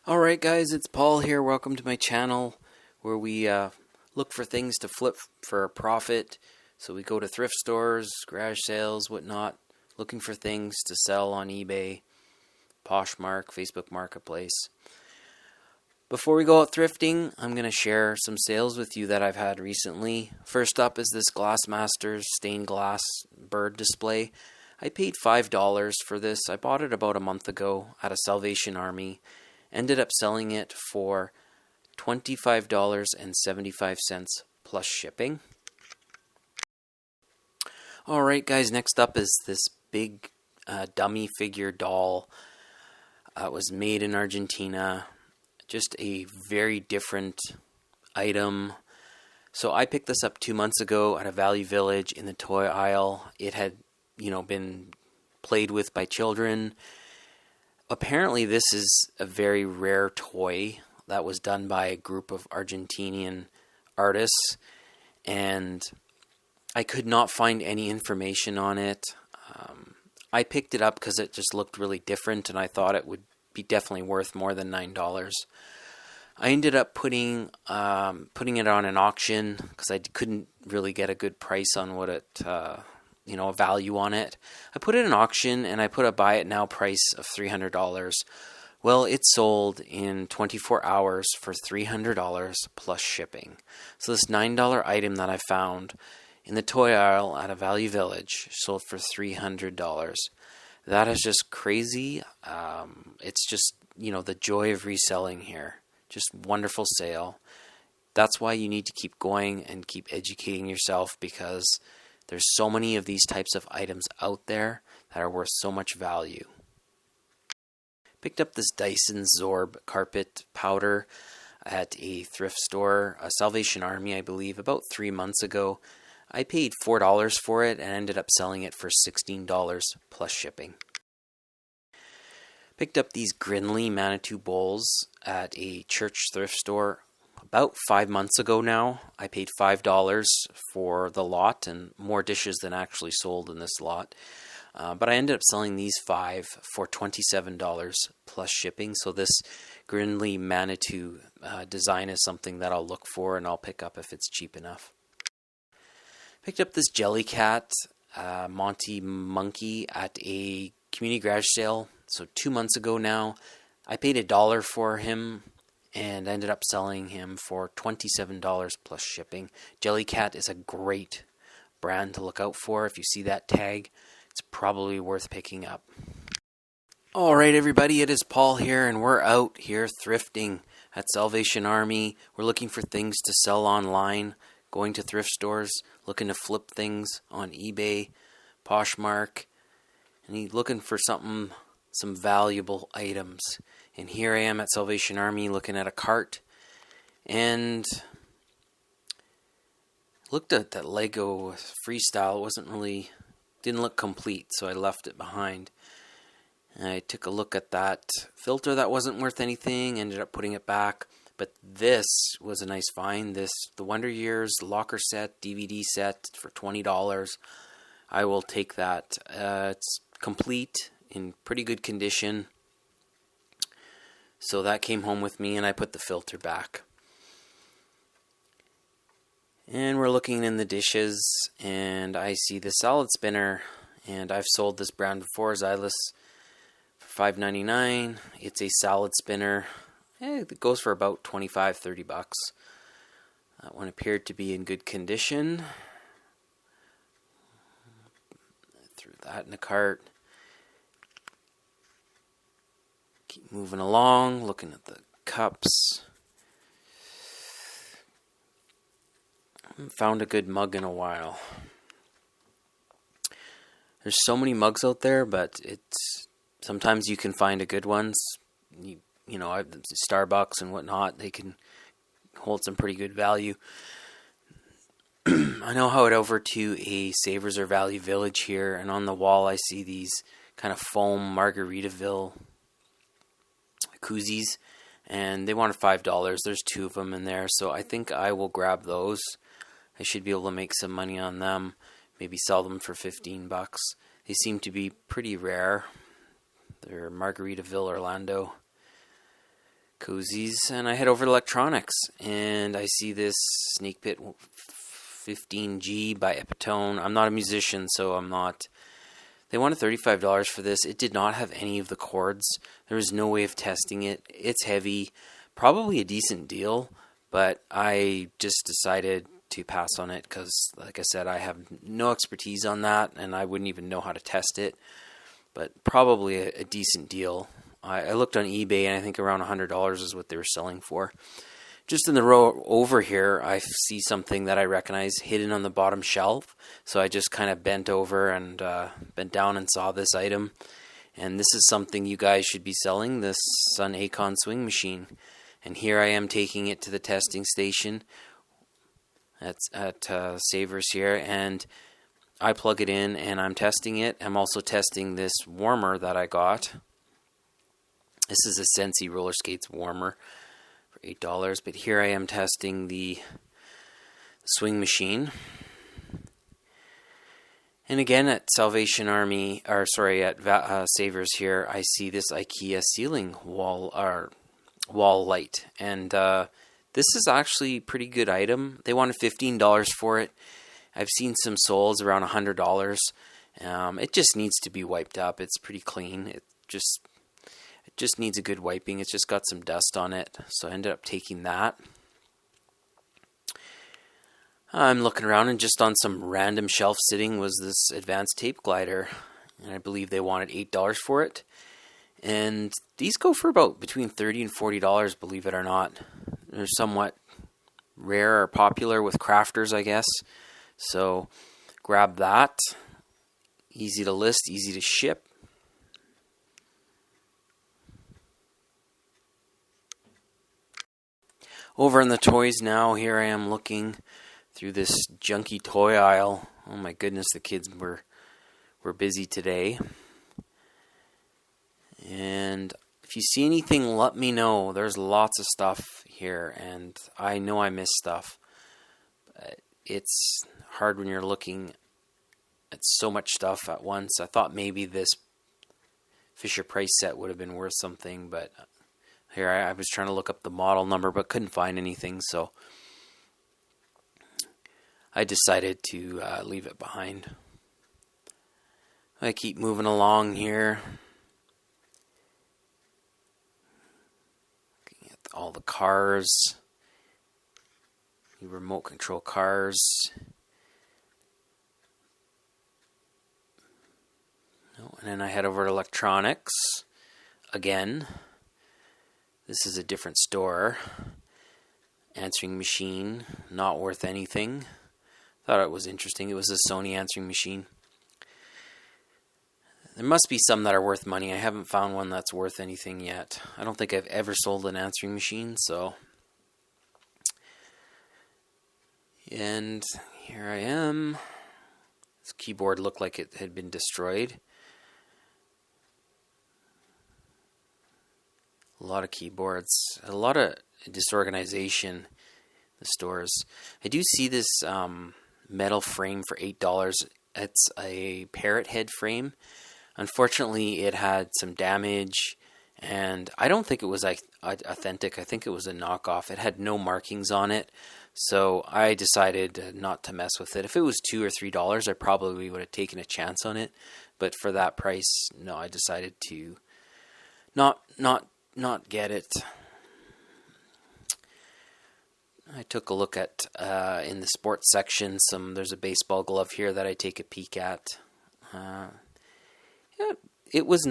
Alright guys, it's Paul here. Welcome to my channel where we look for things to flip for a profit. So we go to thrift stores, garage sales, whatnot, looking for things to sell on eBay, Poshmark, Facebook Marketplace. Before we go out thrifting, I'm going to share some sales with you that I've had recently. First up is this Glassmasters stained glass bird display. I paid $5 for this. I bought it about a month ago at a Salvation Army. Ended up selling it for $25.75 plus shipping. Alright guys, next up is this big dummy figure doll. It was made in Argentina. Just a very different item. So I picked this up 2 months ago at a Value Village in the toy aisle. It had, been played with by children. Apparently this is a very rare toy that was done by a group of Argentinian artists, and I could not find any information on it. I picked it up because it just looked really different, and I thought it would be definitely worth more than $9. I ended up putting it on an auction because I couldn't really get a good price on what it a value on it. I put it in auction and I put a buy it now price of $300. Well, it sold in 24 hours for $300 plus shipping. So this $9 item that I found in the toy aisle at a Value Village sold for $300. That is just crazy. It's just, the joy of reselling here. Just wonderful sale. That's why you need to keep going and keep educating yourself, because there's so many of these types of items out there that are worth so much value. Picked up this Dyson Zorb carpet powder at a thrift store, a Salvation Army, I believe, about 3 months ago. I paid $4 for it and ended up selling it for $16 plus shipping. Picked up these Grinley Manitou bowls at a church thrift store about 5 months ago now. I paid $5 for the lot, and more dishes than actually sold in this lot. But I ended up selling these 5 for $27 plus shipping. So this Grinley Manitou design is something that I'll look for and I'll pick up if it's cheap enough. Picked up this Jellycat Monty Monkey at a community garage sale. So 2 months ago now. I paid $1 for him and ended up selling him for $27 plus shipping. Jellycat is a great brand to look out for. If you see that tag, it's probably worth picking up. Alright everybody, it is Paul here, and we're out here thrifting at Salvation Army. We're looking for things to sell online, going to thrift stores, looking to flip things on eBay, Poshmark, and looking for some valuable items. And here I am at Salvation Army looking at a cart, and looked at that Lego Freestyle. Didn't look complete, so I left it behind. And I took a look at that filter that wasn't worth anything, ended up putting it back. But this was a nice find. The Wonder Years locker set, DVD set for $20. I will take that. It's complete, in pretty good condition. So that came home with me, and I put the filter back. And we're looking in the dishes, and I see the salad spinner, and I've sold this brand before, Xylus, for $5.99. It's a salad spinner. It goes for about $25-30. That one appeared to be in good condition. I threw that in the cart. Keep moving along, looking at the cups. Haven't found a good mug in a while. There's so many mugs out there, but sometimes you can find a good ones. Starbucks and whatnot, they can hold some pretty good value. I now head over to a Savers or Value Village here, and on the wall I see these kind of foam Margaritaville koozies, and they wanted $5. There's 2 of them in there, so I think I will grab those. I should be able to make some money on them, maybe sell them for $15. They seem to be pretty rare. They're Margaritaville Orlando cozies, and I head over to electronics, and I see this Snake Pit 15G by Epitone. I'm not a musician, so I'm not. They wanted $35 for this. It did not have any of the cords. There was no way of testing it. It's heavy, probably a decent deal, but I just decided to pass on it because, like I said, I have no expertise on that, and I wouldn't even know how to test it. But probably a decent deal. I looked on eBay, and I think around $100 is what they were selling for. Just in the row over here, I see something that I recognize hidden on the bottom shelf. So I just kind of bent over and bent down and saw this item. And this is something you guys should be selling, this Sun Acon swing machine. And here I am taking it to the testing station at Savers here. And I plug it in and I'm testing it. I'm also testing this warmer that I got. This is a Sensi roller skates warmer for $8, but here I am testing the swing machine. And again at Salvation Army, or sorry, at Savers here, I see this IKEA ceiling wall light, and this is actually a pretty good item. They wanted $15 for it. I've seen some soles around $100. It just needs to be wiped up. It's pretty clean. It just needs a good wiping. It's just got some dust on it, so I ended up taking that. I'm looking around, and just on some random shelf sitting was this advanced tape glider, and I believe they wanted $8 for it. And these go for about between $30 and $40, believe it or not. They're somewhat rare or popular with crafters, I guess. So grab that. Easy to list, easy to ship. Over in the toys now, here I am looking through this junky toy aisle. Oh my goodness, the kids were busy today. And if you see anything, let me know. There's lots of stuff here, and I know I missed stuff. But it's hard when you're looking at so much stuff at once. I thought maybe this Fisher-Price set would have been worth something, but here I was trying to look up the model number, but couldn't find anything, so I decided to leave it behind. I keep moving along here. Looking at all the cars. The remote control cars. And then I head over to electronics again. This is a different store. Answering machine, not worth anything. Thought it was interesting. It was a Sony answering machine. There must be some that are worth money. I haven't found one that's worth anything yet. I don't think I've ever sold an answering machine, so. And here I am. This keyboard looked like it had been destroyed. A lot of keyboards, a lot of disorganization in the stores. I do see this metal frame for $8. It's a parrot head frame. Unfortunately, it had some damage, and I don't think it was authentic. I think it was a knockoff. It had no markings on it, so I decided not to mess with it. If it was $2 or $3, I probably would have taken a chance on it, but for that price, no, I decided to not get it. I took a look at in the sports section. There's a baseball glove here that I take a peek at. It was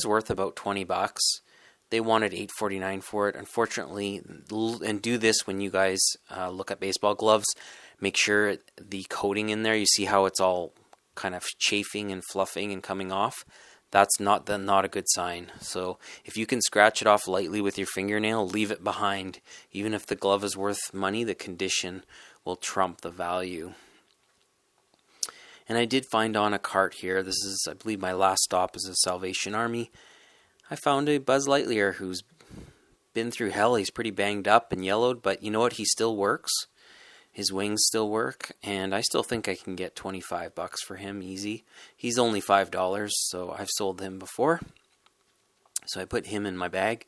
worth about $20. They wanted $8.49 for it. Unfortunately, and do this when you guys look at baseball gloves. Make sure the coating in there. You see how it's all kind of chafing and fluffing and coming off. That's not a good sign. So if you can scratch it off lightly with your fingernail, leave it behind. Even if the glove is worth money, the condition will trump the value. And I did find on a cart here, this is, I believe, my last stop is a Salvation Army. I found a Buzz Lightyear who's been through hell. He's pretty banged up and yellowed, but you know what? He still works. His wings still work, and I still think I can get $25 for him easy. He's only $5, so I've sold him before. So I put him in my bag.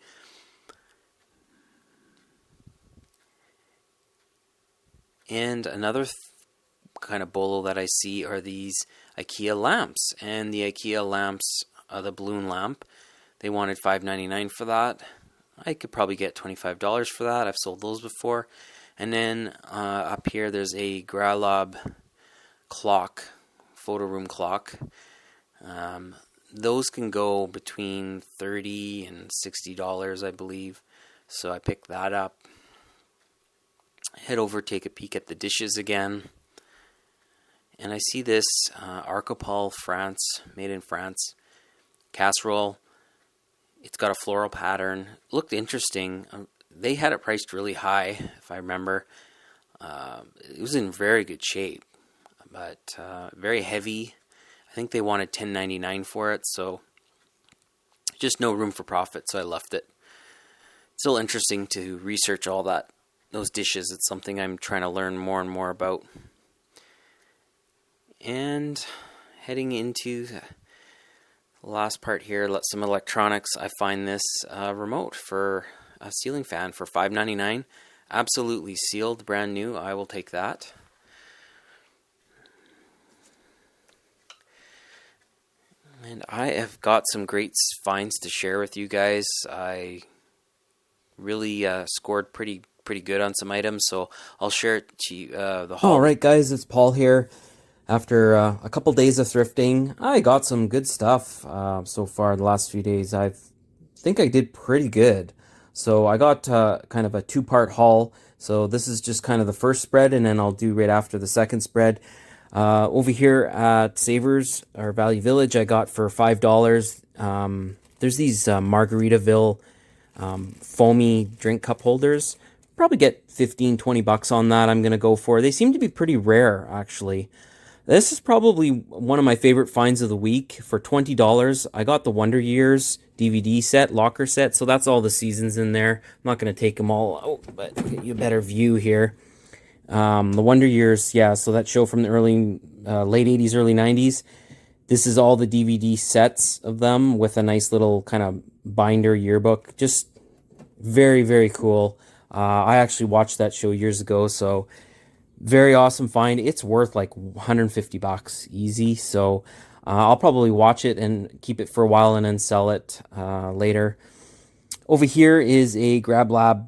And another kind of bolo that I see are these IKEA lamps. And the IKEA lamps, the balloon lamp, they wanted $5.99 for that. I could probably get $25 for that. I've sold those before. And then up here there's a Gralob clock, photo room clock. Those can go between $30 and $60, I believe. So I picked that up. Head over, take a peek at the dishes again. And I see this Arcopole France, made in France, casserole. It's got a floral pattern. It looked interesting. They had it priced really high, if I remember. It was in very good shape, but very heavy. I think they wanted $10.99 for it, so just no room for profit, so I left it. It's still interesting to research all those dishes. It's something I'm trying to learn more and more about. And heading into the last part here, some electronics. I find this remote for a ceiling fan for $5.99. Absolutely sealed, brand new. I will take that. And I have got some great finds to share with you guys. I really scored pretty good on some items, so I'll share it to you, the haul. All right, guys, it's Paul here. After a couple days of thrifting, I got some good stuff so far the last few days. I think I did pretty good. So I got kind of a two-part haul. So this is just kind of the first spread, and then I'll do right after the second spread. Over here at Savers, or Value Village, I got for $5. There's these Margaritaville foamy drink cup holders. Probably get 15-20 bucks on that. I'm going to go for. They seem to be pretty rare, actually. This is probably one of my favorite finds of the week. For $20, I got the Wonder Years DVD set, locker set, so that's all the seasons in there. I'm not going to take them all out, but get you a better view here. The Wonder Years, yeah, so that show from the late 80s, early 90s. This is all the DVD sets of them with a nice little kind of binder yearbook. Just very, very cool. I actually watched that show years ago, so very awesome find. It's worth like 150 bucks easy, so I'll probably watch it and keep it for a while and then sell it later. Over here is a Grab Lab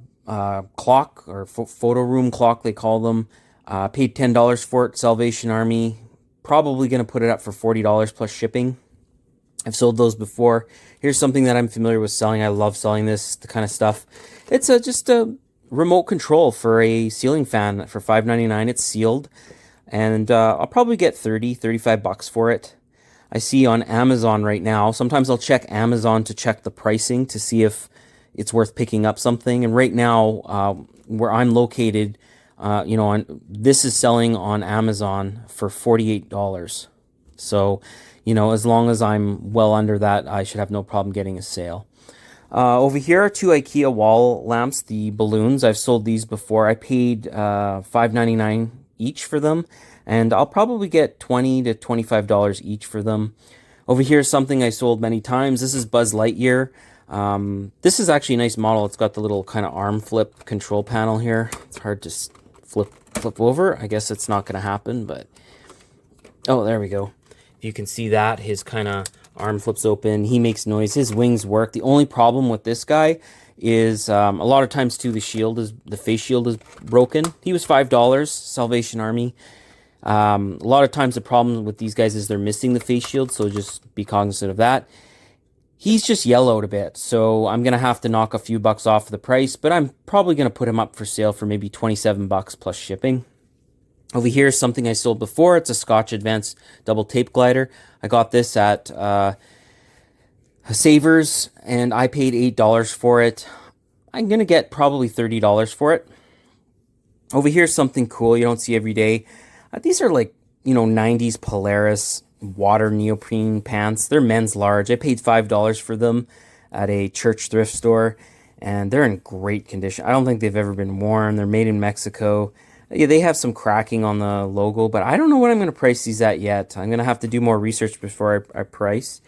clock, or photo room clock they call them. Paid $10 for it, Salvation Army. Probably going to put it up for $40 plus shipping. I've sold those before. Here's something that I'm familiar with selling. I love selling this, the kind of stuff. It's just a remote control for a ceiling fan for $5.99. It's sealed, and I'll probably get 35 bucks for it. I see on Amazon right now. Sometimes I'll check Amazon to check the pricing to see if it's worth picking up something. And right now, where I'm located, this is selling on Amazon for $48. So, as long as I'm well under that, I should have no problem getting a sale. Over here are two IKEA wall lamps, the balloons. I've sold these before. I paid $5.99 each for them, and I'll probably get $20 to $25 each for them. Over here is something I sold many times. This is Buzz Lightyear. This is actually a nice model. It's got the little kind of arm flip control panel here. It's hard to flip over. I guess it's not going to happen, but oh, there we go. You can see that his kind of arm flips open. He makes noise. His wings work. The only problem with this guy is a lot of times too the face shield is broken. He was $5, Salvation Army. A lot of times the problem with these guys is they're missing the face shield, so just be cognizant of that. He's just yellowed a bit, so I'm going to have to knock a few bucks off the price, but I'm probably going to put him up for sale for maybe 27 bucks plus shipping. Over here is something I sold before. It's a Scotch Advanced double tape glider. I got this at Savers, and I paid $8 for it. I'm going to get probably $30 for it. Over here is something cool you don't see every day. These are like, 90s Polaris water neoprene pants. They're men's large. I paid $5 for them at a church thrift store, and they're in great condition. I don't think they've ever been worn. They're made in Mexico. Yeah, they have some cracking on the logo, but I don't know what I'm going to price these at yet. I'm going to have to do more research before I price.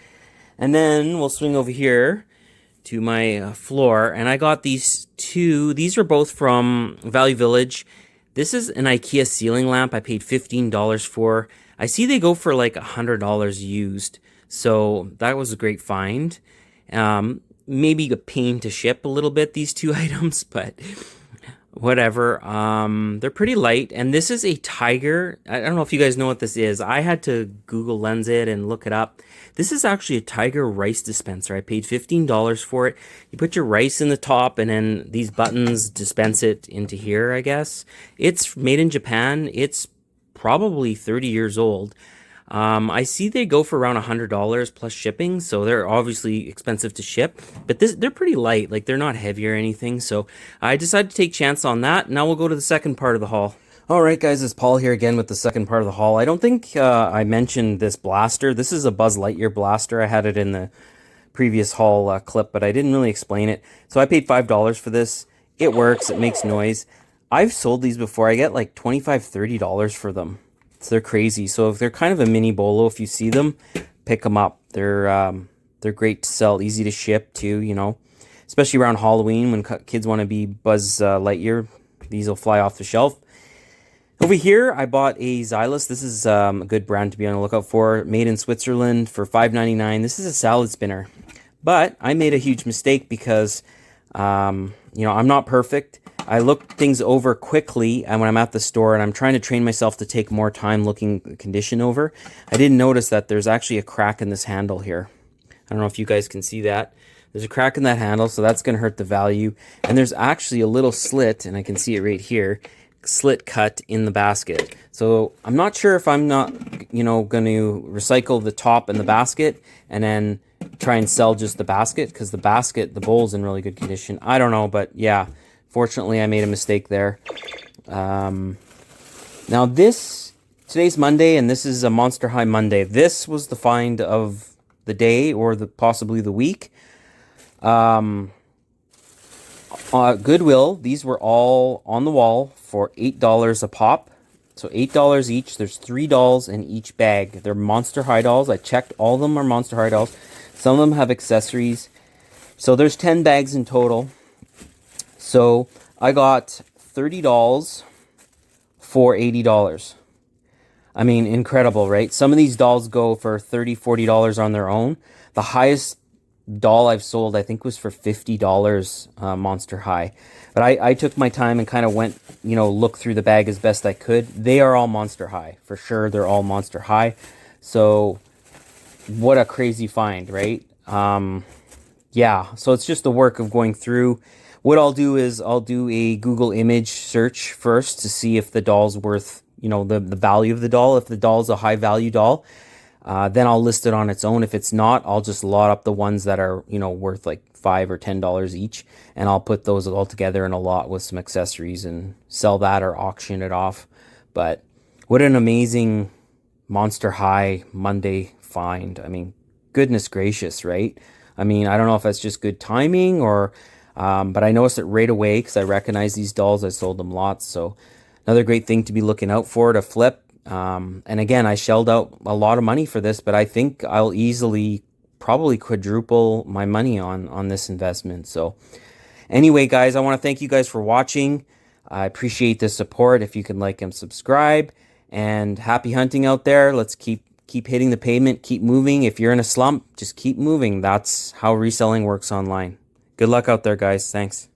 And then we'll swing over here to my floor, and I got these two. These are both from Value Village. This is an IKEA ceiling lamp I paid $15 for. I see they go for like $100 used, so that was a great find. Maybe a pain to ship a little bit, these two items, but whatever. They're pretty light, and this is a Tiger. I don't know if you guys know what this is. I had to Google Lens it and look it up. This is actually a Tiger rice dispenser. I paid $15 for it. You put your rice in the top, and then these buttons dispense it into here, I guess. It's made in Japan. It's probably 30 years old. I see they go for around $100 plus shipping, so they're obviously expensive to ship, but they're pretty light, like they're not heavy or anything, so I decided to take chance on that. Now we'll go to the second part of the haul. Alright guys, it's Paul here again with the second part of the haul. I don't think I mentioned this blaster. This is a Buzz Lightyear blaster. I had it in the previous haul clip, but I didn't really explain it. So I paid $5 for this. It works, it makes noise. I've sold these before. I get like $25, $30 for them. So they're crazy. So if they're kind of a mini bolo, if you see them, pick them up. They're great to sell, easy to ship too, you know. Especially around Halloween when kids want to be Buzz Lightyear. These will fly off the shelf. Over here, I bought a Xylus. This is a good brand to be on the lookout for. Made in Switzerland for $5.99. This is a salad spinner. But I made a huge mistake because, you know, I'm not perfect. I look things over quickly and when I'm at the store, and I'm trying to train myself to take more time looking the condition over. I didn't notice that there's actually a crack in this handle here. I don't know if you guys can see that. There's a crack in that handle, so that's going to hurt the value. And there's actually a little slit, and I can see it right here, slit cut in the basket. So I'm not sure if I'm not, you know, going to recycle the top and the basket and then try and sell just the basket, because the basket, the bowl's in really good condition. I don't know, but yeah. Fortunately, I made a mistake there. Now today's Monday, and this is a Monster High Monday. This was the find of the day, or possibly the week. Goodwill, these were all on the wall for $8 a pop. So $8 each. There's 3 dolls in each bag. They're Monster High dolls. I checked. All of them are Monster High dolls. Some of them have accessories. So there's 10 bags in total. So I got 30 dolls for $80. I mean, incredible, right? Some of these dolls go for $30, $40 on their own. The highest doll I've sold, I think, was for $50 Monster High. But I took my time and kind of went, you know, look through the bag as best I could. They are all Monster High. For sure, they're all Monster High. So what a crazy find, right? Yeah, so it's just the work of going through. What I'll do is I'll do a Google image search first to see if the doll's worth, you know, the value of the doll. If the doll's a high value doll, then I'll list it on its own. If it's not, I'll just lot up the ones that are, you know, worth like $5 or $10 each, and I'll put those all together in a lot with some accessories and sell that or auction it off. But what an amazing Monster High Monday find. I mean, goodness gracious, right? I mean, I don't know if that's just good timing or... but I noticed it right away because I recognize these dolls. I sold them lots. So another great thing to be looking out for to flip. And again, I shelled out a lot of money for this, but I think I'll easily probably quadruple my money on this investment. So anyway, guys, I want to thank you guys for watching. I appreciate the support. If you can like and subscribe, and happy hunting out there. Let's keep hitting the pavement, keep moving. If you're in a slump, just keep moving. That's how reselling works online. Good luck out there, guys. Thanks.